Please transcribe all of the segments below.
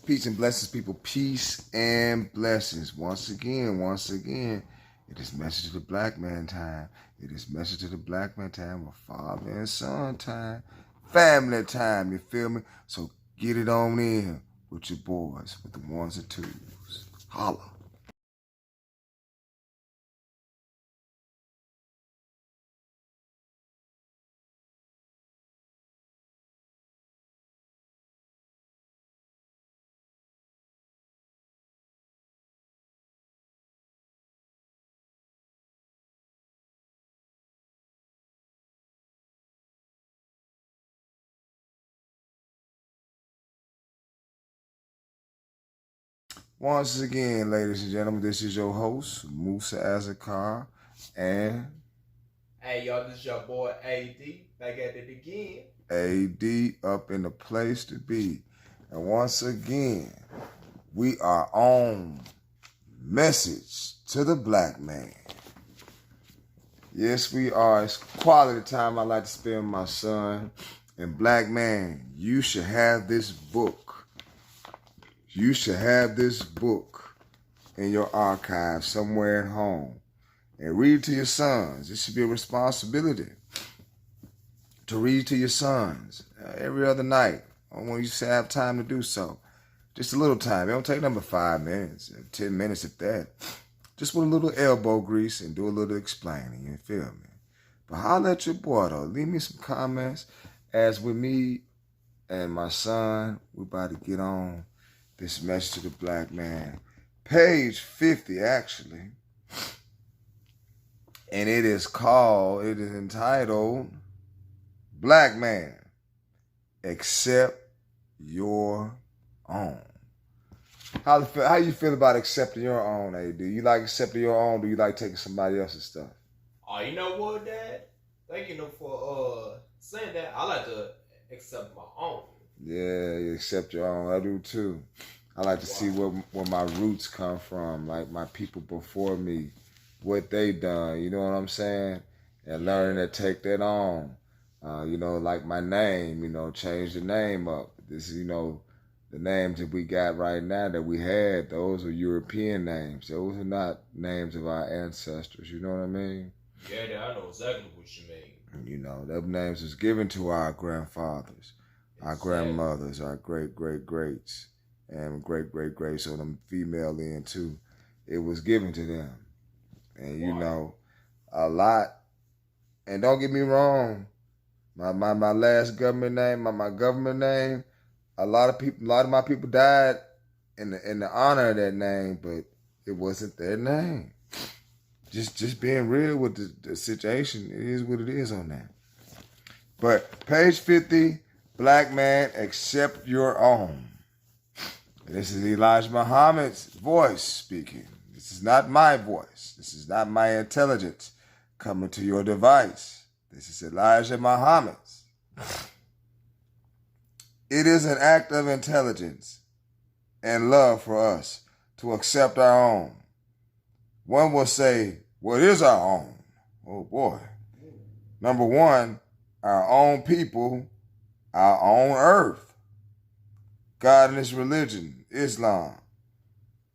Peace and blessings, people. Peace and blessings. Once again, it is message to the black man time. It is message to the black man time, or father and son time, family time. You feel me? So get it on in with your boys, with the ones and twos. Holla. Once again, ladies and gentlemen, this is your host, Musa Azakar, and hey, y'all, this is your boy AD, back at it again. AD up in the place to be. And once again, we are on message to the black man. Yes, we are. It's quality time I like to spend with my son. And black man, you should have this book. You should have this book in your archive somewhere at home. And read it to your sons. It should be a responsibility to read to your sons every other night. When you have time to do so. Just a little time. It don't take number 5 minutes, 10 minutes at that. Just with a little elbow grease and do a little explaining. You feel me? But holla at your boy, though. Leave me some comments. As with me and my son, we're about to get on this message to the black man. Page 50, actually. And it is entitled, Black Man, Accept Your Own. How you feel about accepting your own, AD? Do you like accepting your own? Do you like taking somebody else's stuff? Oh, you know what, Dad? Thank you for saying that. I like to accept my own. Yeah, you accept your own. I do too. I like to see where my roots come from, like my people before me, what they done. You know what I'm saying? And learning to take that on. Like my name. Change the name up. This is, the names that we got right now that we had, those are European names. Those are not names of our ancestors. You know what I mean? Yeah, I know exactly what you mean. Them names was given to our grandfathers, our grandmothers, our great-great-greats, and great-great-greats, so them female in too. It was given to them. And, a lot. And don't get me wrong, my last government name, my government name, a lot of my people died in the honor of that name, but it wasn't their name. Just being real with the situation, it is what it is on that. But page 50, Black Man, Accept Your Own. And this is Elijah Muhammad's voice speaking. This is not my voice. This is not my intelligence coming to your device. This is Elijah Muhammad's. It is an act of intelligence and love for us to accept our own. One will say, what is our own? Oh boy. Number one, our own people, our own earth, God and His religion, Islam,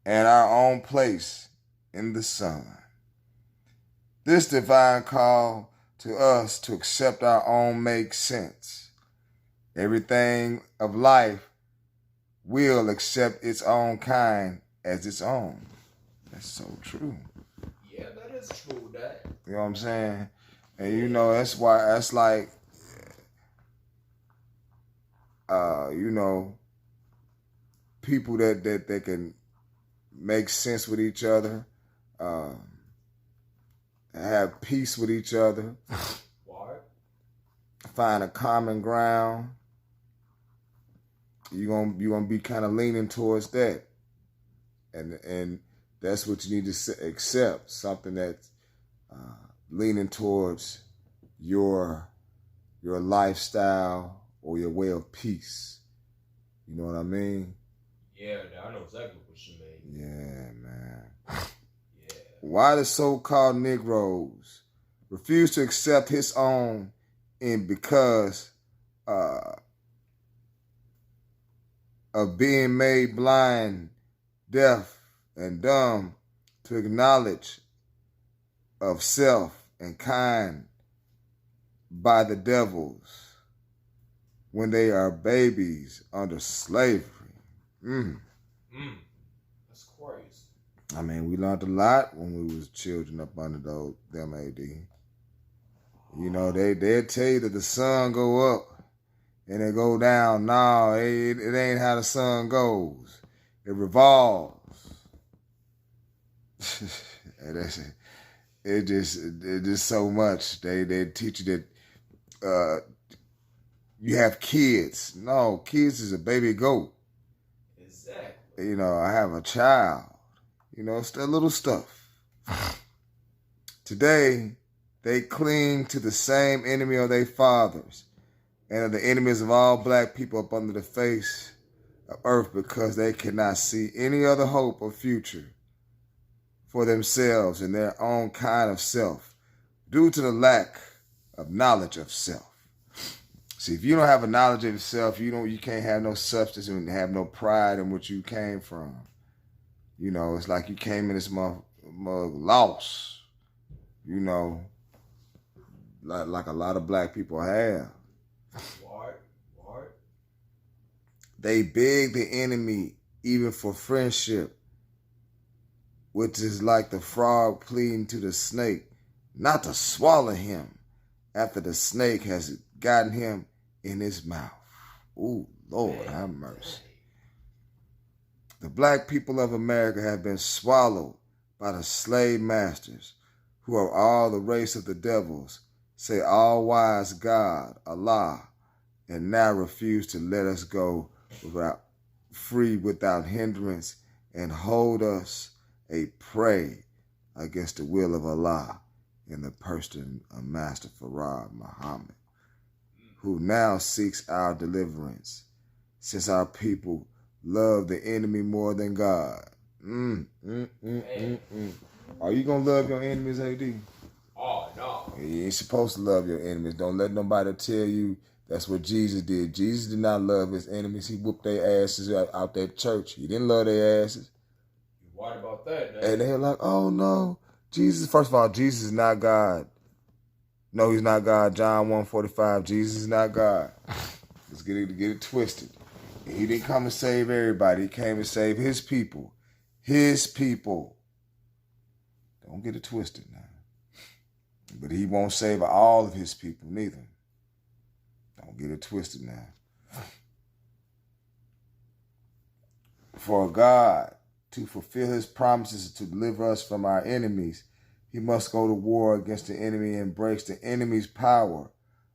and our own place in the sun. This divine call to us to accept our own makes sense. Everything of life will accept its own kind as its own. That's so true. Yeah, that is true, Dad. You know what I'm saying? And that's why that's like, people that can make sense with each other, have peace with each other, find a common ground. You're gonna be kind of leaning towards that, and that's what you need to accept, something that's leaning towards your lifestyle or your way of peace. You know what I mean? Yeah, I know exactly what you mean. Yeah, man. Yeah. Why the so-called Negroes refuse to accept his own, and because of being made blind, deaf, and dumb to acknowledge of self and kind by the devils when they are babies under slavery. That's crazy. I mean, we learned a lot when we was children up under them AD. You know, they'll tell you that the sun go up and it go down. No, it ain't how the sun goes. It revolves. And it's just so much. They teach you that you have kids. No, kids is a baby goat. Exactly. You know, I have a child. You know, it's that little stuff. Today, they cling to the same enemy of their fathers and are the enemies of all black people up under the face of earth because they cannot see any other hope or future for themselves and their own kind of self due to the lack of knowledge of self. See, if you don't have a knowledge of yourself, you can't have no substance and have no pride in what you came from. You know, it's like you came in this mug lost, you know, like a lot of black people have. What? They beg the enemy even for friendship, which is like the frog pleading to the snake not to swallow him after the snake has gotten him in his mouth. Ooh, Lord, have mercy. The black people of America have been swallowed by the slave masters, who are all the race of the devils, say all-wise God, Allah, and now refuse to let us go free without hindrance and hold us a prey against the will of Allah in the person of Master Farad Muhammad, who now seeks our deliverance, since our people love the enemy more than God. Are you going to love your enemies, AD? Oh, no. You ain't supposed to love your enemies. Don't let nobody tell you that's what Jesus did. Jesus did not love his enemies. He whooped their asses out that church. He didn't love their asses. You're right about that, man. And they're like, oh, no. Jesus, first of all, Jesus is not God. No, he's not God. John 1:45, Jesus is not God. Let's get it twisted. He didn't come to save everybody. He came to save his people. His people. Don't get it twisted now. But he won't save all of his people neither. Don't get it twisted now. For God to fulfill his promises to deliver us from our enemies, he must go to war against the enemy and embrace the enemy's power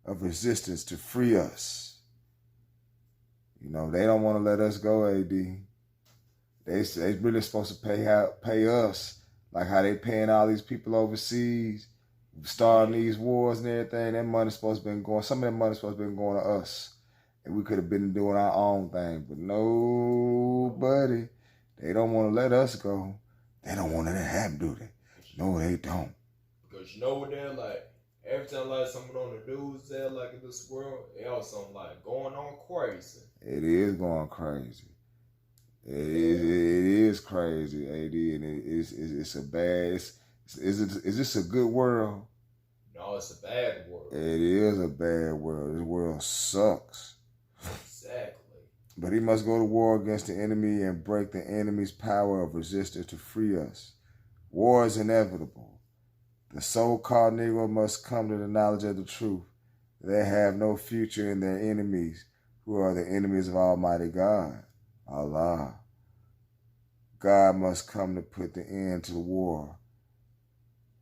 of resistance to free us. You know, they don't want to let us go, AD. They really supposed to pay us like how they paying all these people overseas, starting these wars and everything. That money's supposed to be going. Some of that money's supposed to be going to us, and we could have been doing our own thing. But nobody, they don't want to let us go. They don't want it to happen, do they? No, they don't. Because you know what they're like. Every time like someone on the news there like in this world, they have something like going on crazy. It is going crazy. It is crazy, AD, and it's a bad. Is this a good world? No, it's a bad world. It is a bad world. This world sucks. Exactly. But he must go to war against the enemy and break the enemy's power of resistance to free us. War is inevitable. The so-called Negro must come to the knowledge of the truth. They have no future in their enemies, who are the enemies of Almighty God, Allah. God must come to put the end to the war.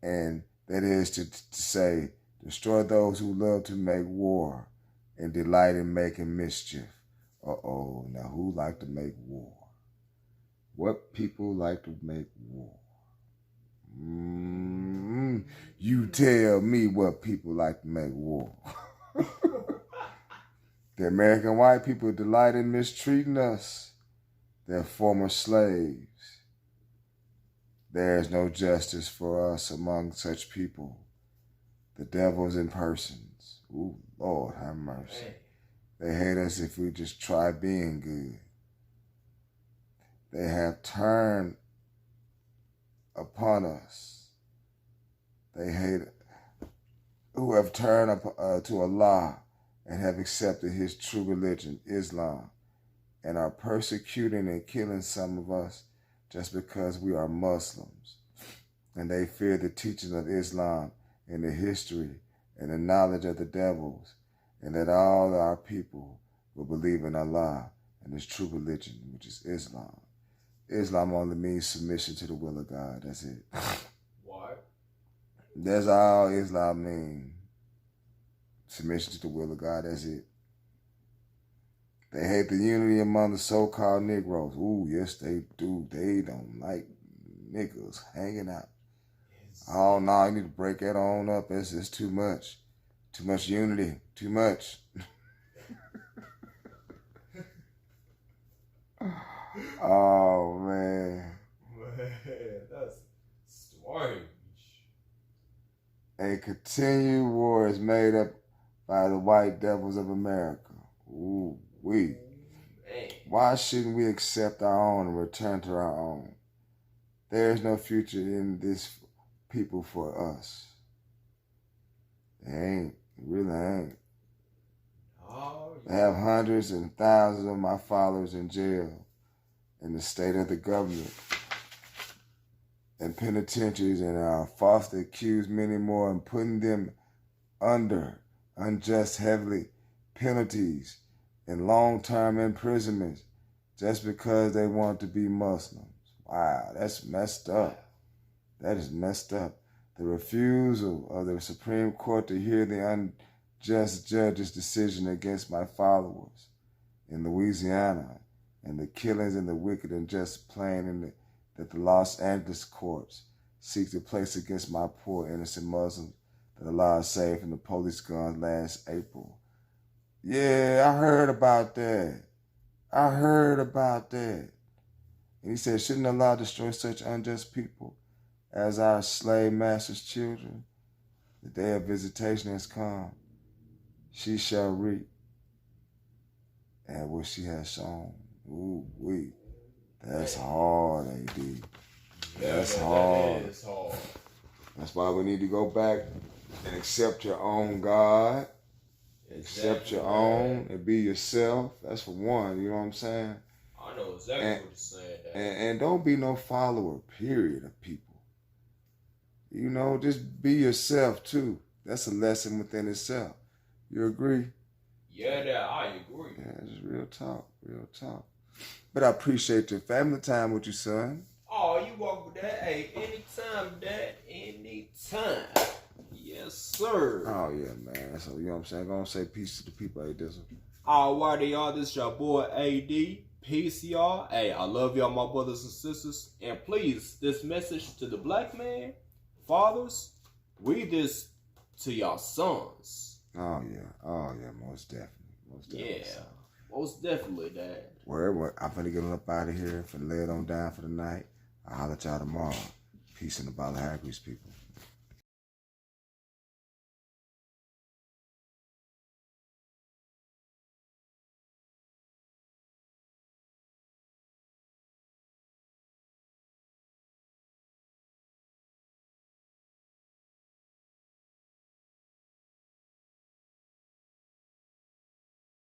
And that is to say, destroy those who love to make war and delight in making mischief. Now who like to make war? What people like to make war? You tell me what people like to make war. The American white people delight in mistreating us, their former slaves. There is no justice for us among such people. The devils in persons. Ooh, Lord have mercy. They hate us if we just try being good. They have turned upon us. They hate who have turned to Allah and have accepted his true religion, Islam, and are persecuting and killing some of us just because we are Muslims. And they fear the teaching of Islam and the history and the knowledge of the devils, and that all our people will believe in Allah and his true religion, which is Islam. Islam only means submission to the will of God. That's it. Why? That's all Islam means. Submission to the will of God. That's it. They hate the unity among the so-called Negroes. Ooh, yes, they do. They don't like niggas hanging out. Oh, no, you need to break that on up. It's just too much. Too much unity. Too much. Oh, man. Man, that's strange. A continued war is made up by the white devils of America. Ooh, we. Man. Why shouldn't we accept our own and return to our own? There is no future in this people for us. It ain't. It really ain't. Oh, I have hundreds and thousands of my followers in jail in the state of the government and penitentiaries, and are falsely accused many more and putting them under unjust heavy penalties and long-term imprisonments just because they want to be Muslims. Wow, that's messed up. That is messed up. The refusal of the Supreme Court to hear the unjust judge's decision against my followers in Louisiana, and the killings and the wicked and just planning that the Los Angeles courts seek to place against my poor innocent Muslims that Allah saved from the police guns last April. Yeah, I heard about that. And he said, shouldn't Allah destroy such unjust people as our slave masters' children? The day of visitation has come. She shall reap and what she has sown. Ooh, wee. That's hard, AD. That's hard. That is hard. That's why we need to go back and accept your own God. Accept your own and be yourself. That's for one, you know what I'm saying? I know exactly what you're saying. And don't be no follower, period, of people. You know, just be yourself, too. That's a lesson within itself. You agree? Yeah, I agree. Yeah, it's real talk. But I appreciate your family time with you, son. Oh, you walk with that? Hey, anytime, Dad. Anytime. Yes, sir. Oh, yeah, man. So, you know what I'm saying? Gonna say peace to the people, hey, Dizzle. Alrighty, y'all. This your boy, AD. Peace, y'all. Hey, I love y'all, my brothers and sisters. And please, this message to the black man, fathers, read this to y'all sons. Oh, yeah, most definitely. Yeah, most definitely, Dad. Wherever, I'm finna get up out of here, finna lay it on down for the night. I'll holler at y'all tomorrow. Peace in the Bala Grease, people.